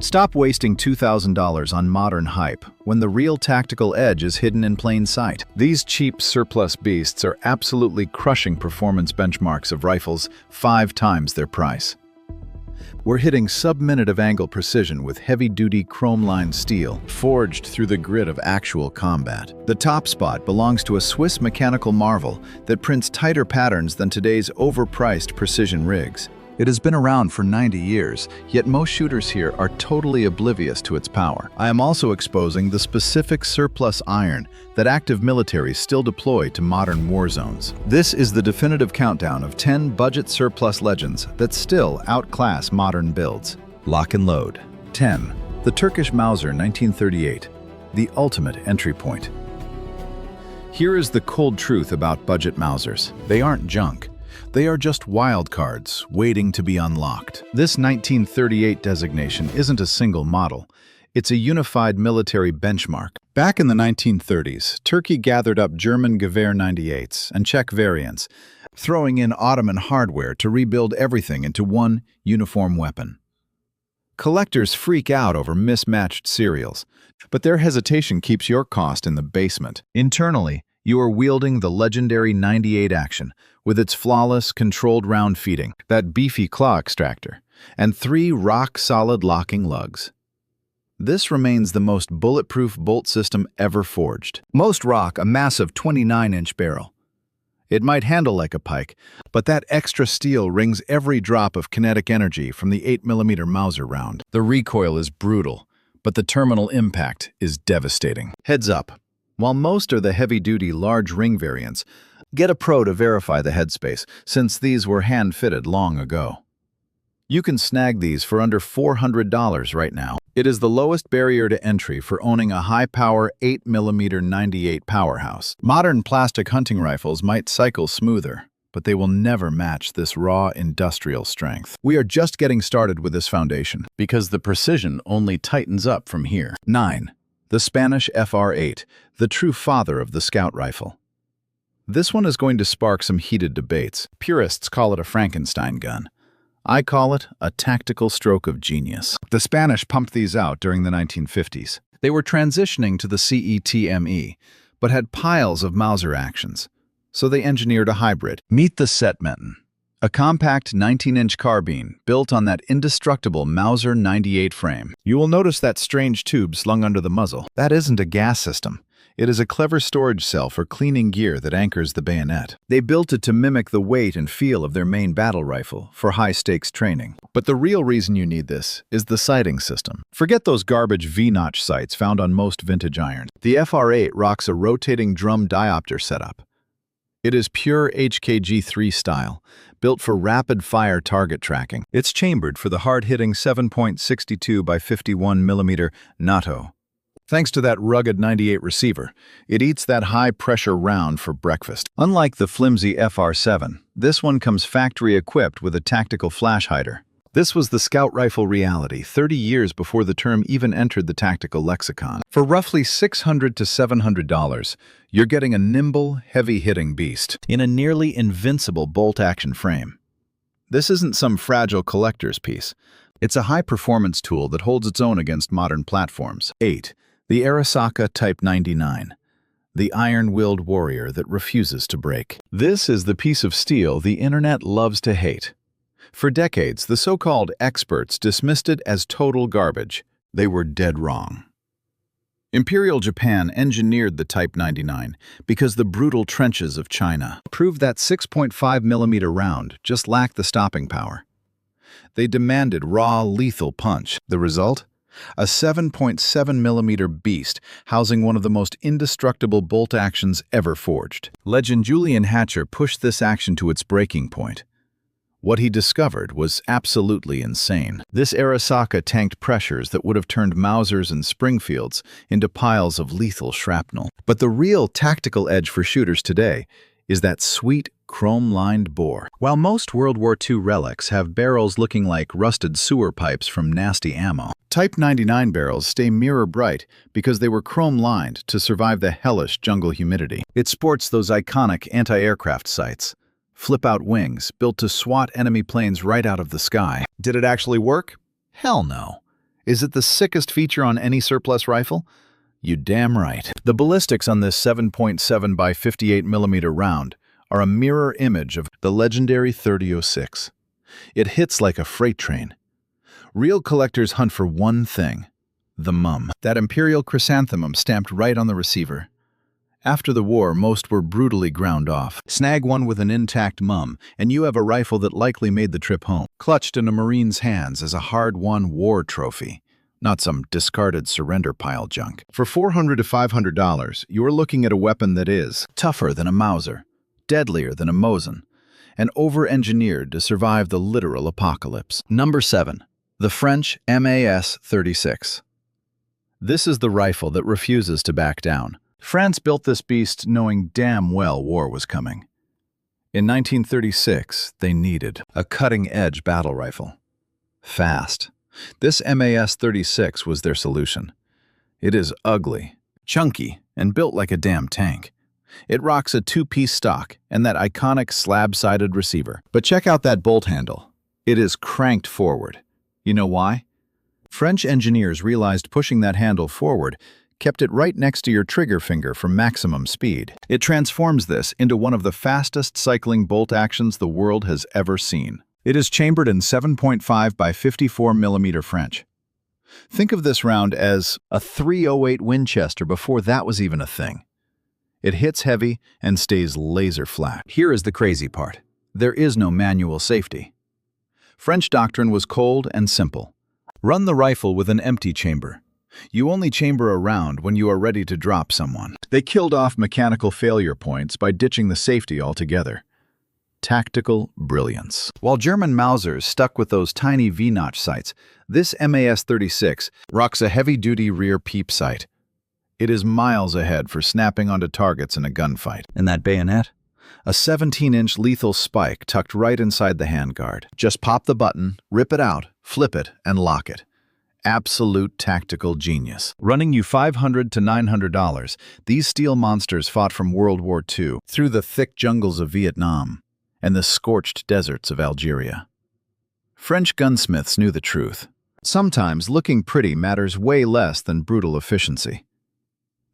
Stop wasting $2,000 on modern hype when the real tactical edge is hidden in plain sight. These cheap surplus beasts are absolutely crushing performance benchmarks of rifles 5 times their price. We're hitting sub-minute of angle precision with heavy-duty chrome-lined steel, forged through the grit of actual combat. The top spot belongs to a Swiss mechanical marvel that prints tighter patterns than today's overpriced precision rigs. It has been around for 90 years, yet most shooters here are totally oblivious to its power. I am also exposing the specific surplus iron that active militaries still deploy to modern war zones. This is the definitive countdown of 10 budget surplus legends that still outclass modern builds. Lock and load. 10. The Turkish Mauser 1938, the ultimate entry point. Here is the cold truth about budget Mausers. They aren't junk. They are just wildcards waiting to be unlocked. This 1938 designation isn't a single model. It's a unified military benchmark. Back in the 1930s, Turkey gathered up German Gewehr 98s and Czech variants, throwing in Ottoman hardware to rebuild everything into one uniform weapon. Collectors freak out over mismatched serials, but their hesitation keeps your cost in the basement. Internally, you are wielding the legendary 98 action, with its flawless, controlled round feeding, that beefy claw extractor, and 3 rock-solid locking lugs. This remains the most bulletproof bolt system ever forged. Most rock a massive 29-inch barrel. It might handle like a pike, but that extra steel wrings every drop of kinetic energy from the 8mm Mauser round. The recoil is brutal, but the terminal impact is devastating. Heads up. While most are the heavy-duty large ring variants, get a pro to verify the headspace, since these were hand-fitted long ago. You can snag these for under $400 right now. It is the lowest barrier to entry for owning a high-power 8mm 98 powerhouse. Modern plastic hunting rifles might cycle smoother, but they will never match this raw industrial strength. We are just getting started with this foundation, because the precision only tightens up from here. 9. The Spanish FR8, the true father of the scout rifle. This one is going to spark some heated debates. Purists call it a Frankenstein gun. I call it a tactical stroke of genius. The Spanish pumped these out during the 1950s. They were transitioning to the CETME, but had piles of Mauser actions, so they engineered a hybrid. Meet the Setmetten, a compact 19-inch carbine built on that indestructible Mauser 98 frame. You will notice that strange tube slung under the muzzle. That isn't a gas system. It is a clever storage cell for cleaning gear that anchors the bayonet. They built it to mimic the weight and feel of their main battle rifle for high-stakes training. But the real reason you need this is the sighting system. Forget those garbage V-notch sights found on most vintage irons. The FR8 rocks a rotating drum diopter setup. It is pure HKG3 style, built for rapid-fire target tracking. It's chambered for the hard-hitting 7.62 by 51mm NATO. Thanks to that rugged 98 receiver, it eats that high-pressure round for breakfast. Unlike the flimsy FR7, this one comes factory-equipped with a tactical flash hider. This was the scout rifle reality 30 years before the term even entered the tactical lexicon. For roughly $600 to $700, you're getting a nimble, heavy-hitting beast in a nearly invincible bolt-action frame. This isn't some fragile collector's piece. It's a high-performance tool that holds its own against modern platforms. 8. The Arisaka Type 99, the iron-willed warrior that refuses to break. This is the piece of steel the internet loves to hate. For decades, the so-called experts dismissed it as total garbage. They were dead wrong. Imperial Japan engineered the Type 99 because the brutal trenches of China proved that 6.5mm round just lacked the stopping power. They demanded raw, lethal punch. The result? A 7.7mm beast housing one of the most indestructible bolt actions ever forged. Legend Julian Hatcher pushed this action to its breaking point. What he discovered was absolutely insane. This Arisaka tanked pressures that would have turned Mausers and Springfields into piles of lethal shrapnel. But the real tactical edge for shooters today is that sweet, chrome-lined bore. While most World War II relics have barrels looking like rusted sewer pipes from nasty ammo, Type 99 barrels stay mirror bright because they were chrome-lined to survive the hellish jungle humidity. It sports those iconic anti-aircraft sights. Flip-out wings built to swat enemy planes right out of the sky. Did it actually work? Hell no. Is it the sickest feature on any surplus rifle? You damn right. The ballistics on this 7.7 by 58mm round are a mirror image of the legendary 3006. It hits like a freight train. Real collectors hunt for one thing: the mum. That imperial chrysanthemum stamped right on the receiver. After the war, most were brutally ground off. Snag one with an intact mum, and you have a rifle that likely made the trip home, clutched in a Marine's hands as a hard-won war trophy, not some discarded surrender pile junk. For $400 to $500, you are looking at a weapon that is tougher than a Mauser, deadlier than a Mosin, and over-engineered to survive the literal apocalypse. Number 7. The French MAS-36. This is the rifle that refuses to back down. France built this beast knowing damn well war was coming. In 1936, they needed a cutting-edge battle rifle. Fast. This MAS-36 was their solution. It is ugly, chunky, and built like a damn tank. It rocks a two-piece stock and that iconic slab-sided receiver. But check out that bolt handle. It is cranked forward. You know why? French engineers realized pushing that handle forward kept it right next to your trigger finger for maximum speed. It transforms this into one of the fastest cycling bolt actions the world has ever seen. It is chambered in 7.5 by 54mm French. Think of this round as a .308 Winchester before that was even a thing. It hits heavy and stays laser flat. Here is the crazy part. There is no manual safety. French doctrine was cold and simple. Run the rifle with an empty chamber. You only chamber a round when you are ready to drop someone. They killed off mechanical failure points by ditching the safety altogether. Tactical brilliance. While German Mausers stuck with those tiny V-notch sights, this MAS-36 rocks a heavy-duty rear peep sight. It is miles ahead for snapping onto targets in a gunfight. And that bayonet? A 17-inch lethal spike tucked right inside the handguard. Just pop the button, rip it out, flip it, and lock it. Absolute tactical genius. Running you $500 to $900, these steel monsters fought from World War II through the thick jungles of Vietnam and the scorched deserts of Algeria. French gunsmiths knew the truth. Sometimes looking pretty matters way less than brutal efficiency.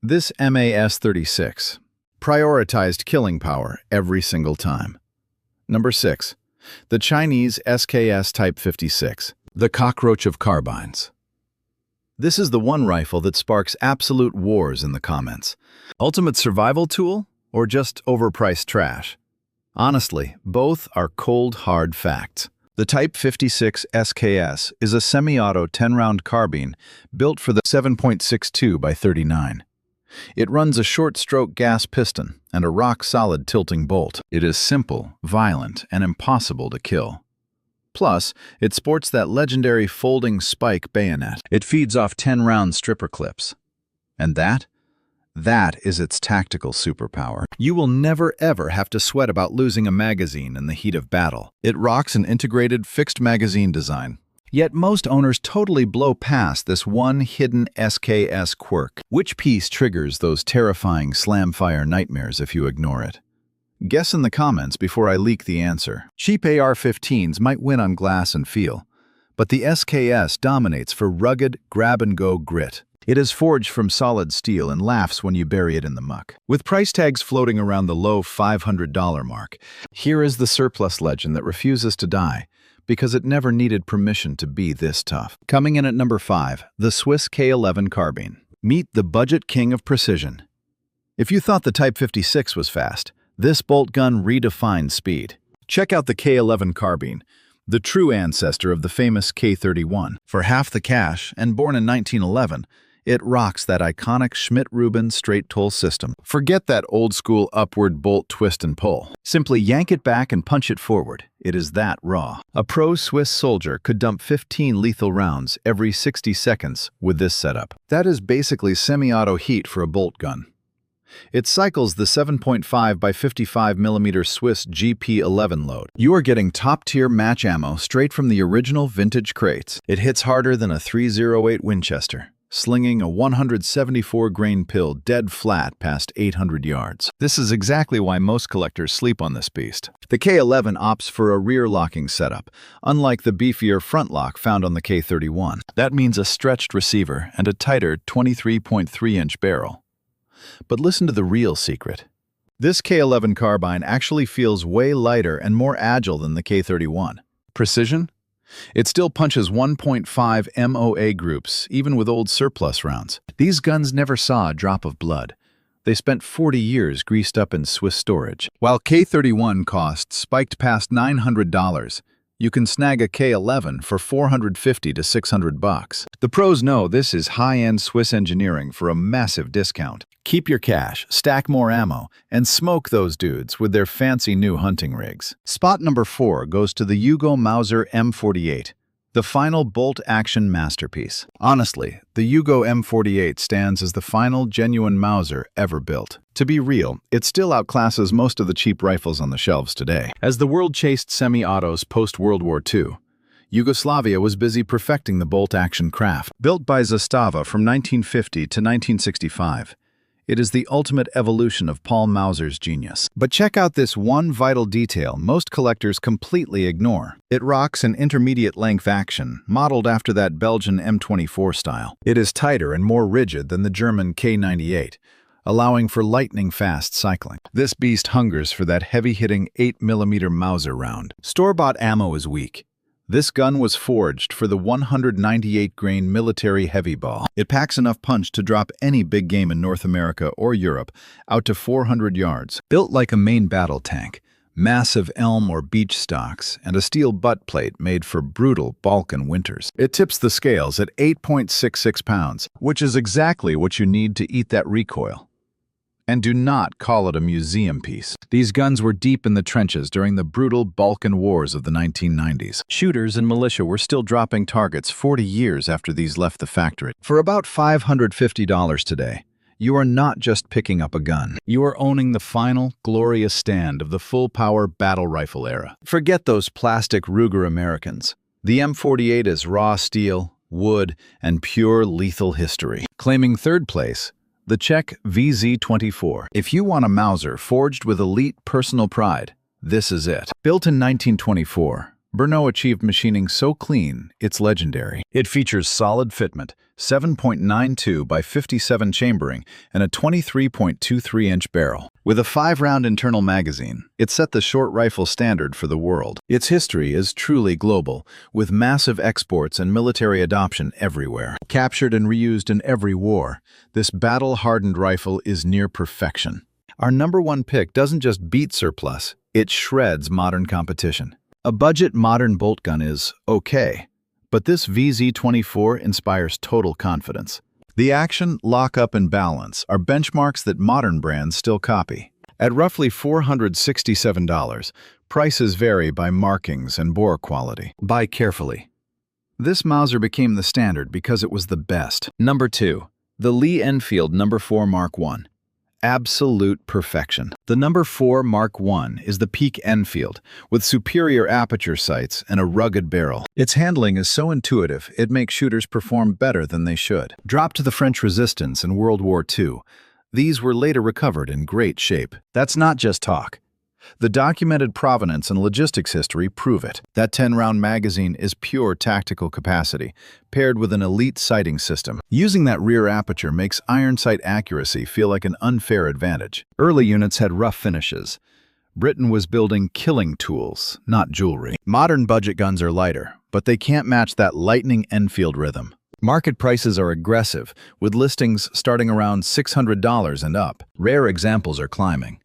This MAS-36 prioritized killing power every single time. Number 6. The Chinese SKS Type 56, the cockroach of carbines. This is the one rifle that sparks absolute wars in the comments. Ultimate survival tool or just overpriced trash? Honestly, both are cold, hard facts. The Type 56 SKS is a semi-auto 10-round carbine built for the 7.62 by 39. It runs a short-stroke gas piston and a rock-solid tilting bolt. It is simple, violent, and impossible to kill. Plus, it sports that legendary folding spike bayonet. It feeds off 10-round stripper clips. And that is its tactical superpower. You will never ever have to sweat about losing a magazine in the heat of battle. It rocks an integrated fixed magazine design. Yet most owners totally blow past this one hidden SKS quirk. Which piece triggers those terrifying slam-fire nightmares if you ignore it? Guess in the comments before I leak the answer. Cheap AR-15s might win on glass and feel, but the SKS dominates for rugged, grab-and-go grit. It is forged from solid steel and laughs when you bury it in the muck. With price tags floating around the low $500 mark, here is the surplus legend that refuses to die because it never needed permission to be this tough. Coming in at number 5, the Swiss K11 Carbine. Meet the budget king of precision. If you thought the Type 56 was fast, this bolt gun redefines speed. Check out the K11 Carbine, the true ancestor of the famous K31. For half the cash, and born in 1911, it rocks that iconic Schmidt-Rubin straight-tool system. Forget that old-school upward bolt twist and pull. Simply yank it back and punch it forward. It is that raw. A pro Swiss soldier could dump 15 lethal rounds every 60 seconds with this setup. That is basically semi-auto heat for a bolt gun. It cycles the 7.5 by 55mm Swiss GP11 load. You are getting top-tier match ammo straight from the original vintage crates. It hits harder than a .308 Winchester. slinging a 174-grain pill dead flat past 800 yards. This is exactly why most collectors sleep on this beast. The K11 opts for a rear-locking setup, unlike the beefier front lock found on the K31. That means a stretched receiver and a tighter 23.3-inch barrel. But listen to the real secret. This K11 Carbine actually feels way lighter and more agile than the K31. Precision? It still punches 1.5 MOA groups, even with old surplus rounds. These guns never saw a drop of blood. They spent 40 years greased up in Swiss storage. While K31 costs spiked past $900, you can snag a K11 for $450 to $600. The pros know this is high-end Swiss engineering for a massive discount. Keep your cash, stack more ammo, and smoke those dudes with their fancy new hunting rigs. Spot number 4 goes to the Yugoslavian Mauser M48, the final bolt-action masterpiece. Honestly, the Yugo M48 stands as the final genuine Mauser ever built. To be real, it still outclasses most of the cheap rifles on the shelves today. As the world chased semi-autos post-World War II, Yugoslavia was busy perfecting the bolt-action craft. Built by Zastava from 1950 to 1965, it is the ultimate evolution of Paul Mauser's genius. But check out this one vital detail most collectors completely ignore. It rocks an intermediate-length action, modeled after that Belgian M24 style. It is tighter and more rigid than the German K98, allowing for lightning-fast cycling. This beast hungers for that heavy-hitting 8mm Mauser round. Store-bought ammo is weak. This gun was forged for the 198-grain military heavy ball. It packs enough punch to drop any big game in North America or Europe out to 400 yards. Built like a main battle tank, massive elm or beech stocks, and a steel butt plate made for brutal Balkan winters. It tips the scales at 8.66 pounds, which is exactly what you need to eat that recoil. And do not call it a museum piece. These guns were deep in the trenches during the brutal Balkan Wars of the 1990s. Shooters and militia were still dropping targets 40 years after these left the factory. For about $550 today, you are not just picking up a gun. You are owning the final, glorious stand of the full-power battle rifle era. Forget those plastic Ruger Americans. The M48 is raw steel, wood, and pure lethal history. Claiming third place, the Czech VZ24. If you want a Mauser forged with elite personal pride, this is it. Built in 1924, Brno achieved machining so clean, it's legendary. It features solid fitment, 7.92 by 57 chambering, and a 23.23-inch barrel. With a 5-round internal magazine, it set the short rifle standard for the world. Its history is truly global, with massive exports and military adoption everywhere. Captured and reused in every war, this battle-hardened rifle is near perfection. Our #1 pick doesn't just beat surplus, it shreds modern competition. A budget modern bolt gun is okay, but this VZ24 inspires total confidence. The action, lockup, and balance are benchmarks that modern brands still copy. At roughly $467, prices vary by markings and bore quality. Buy carefully. This Mauser became the standard because it was the best. Number 2. The Lee-Enfield No. 4 Mark I. Absolute perfection. The No. 4 Mark I is the peak Enfield, with superior aperture sights and a rugged barrel. Its handling is so intuitive, it makes shooters perform better than they should. Dropped to the French resistance in World War II, these were later recovered in great shape. That's not just talk. The documented provenance and logistics history prove it. That 10-round magazine is pure tactical capacity, paired with an elite sighting system. Using that rear aperture makes iron sight accuracy feel like an unfair advantage. Early units had rough finishes. Britain was building killing tools, not jewelry. Modern budget guns are lighter, but they can't match that lightning Enfield rhythm. Market prices are aggressive, with listings starting around $600 and up. Rare examples are climbing.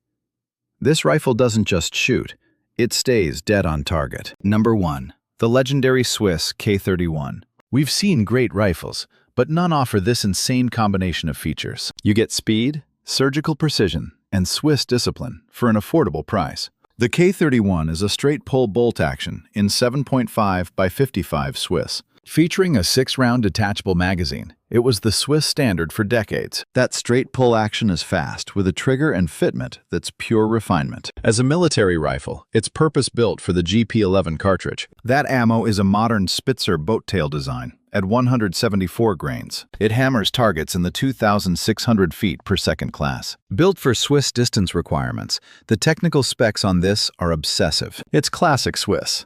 This rifle doesn't just shoot, it stays dead on target. Number 1. The legendary Swiss K31. We've seen great rifles, but none offer this insane combination of features. You get speed, surgical precision, and Swiss discipline for an affordable price. The K31 is a straight-pull bolt action in 7.5 by 55 Swiss. Featuring a 6-round detachable magazine, it was the Swiss standard for decades. That straight-pull action is fast, with a trigger and fitment that's pure refinement. As a military rifle, it's purpose-built for the GP11 cartridge. That ammo is a modern Spitzer boat tail design, at 174 grains. It hammers targets in the 2,600 feet per second class. Built for Swiss distance requirements, the technical specs on this are obsessive. It's classic Swiss.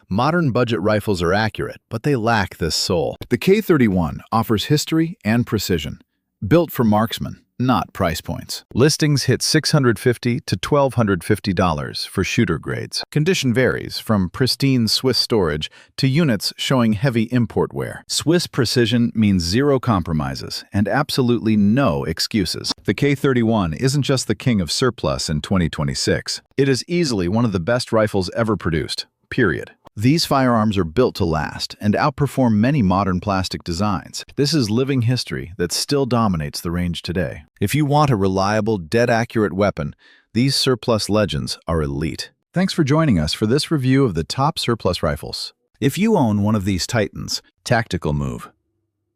Modern budget rifles are accurate, but they lack this soul. The K31 offers history and precision. Built for marksmen, not price points. Listings hit $650 to $1,250 for shooter grades. Condition varies from pristine Swiss storage to units showing heavy import wear. Swiss precision means zero compromises and absolutely no excuses. The K31 isn't just the king of surplus in 2026. It is easily one of the best rifles ever produced, period. These firearms are built to last and outperform many modern plastic designs. This is living history that still dominates the range today. If you want a reliable, dead-accurate weapon, these surplus legends are elite. Thanks for joining us for this review of the top surplus rifles. If you own one of these titans, tactical move.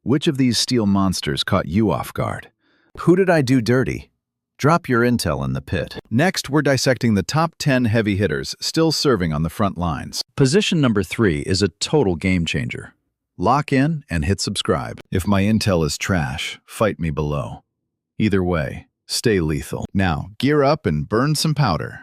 Which of these steel monsters caught you off guard? Who did I do dirty? Drop your intel in the pit. Next, we're dissecting the top 10 heavy hitters still serving on the front lines. Position number 3 is a total game changer. Lock in and hit subscribe. If my intel is trash, fight me below. Either way, stay lethal. Now, gear up and burn some powder.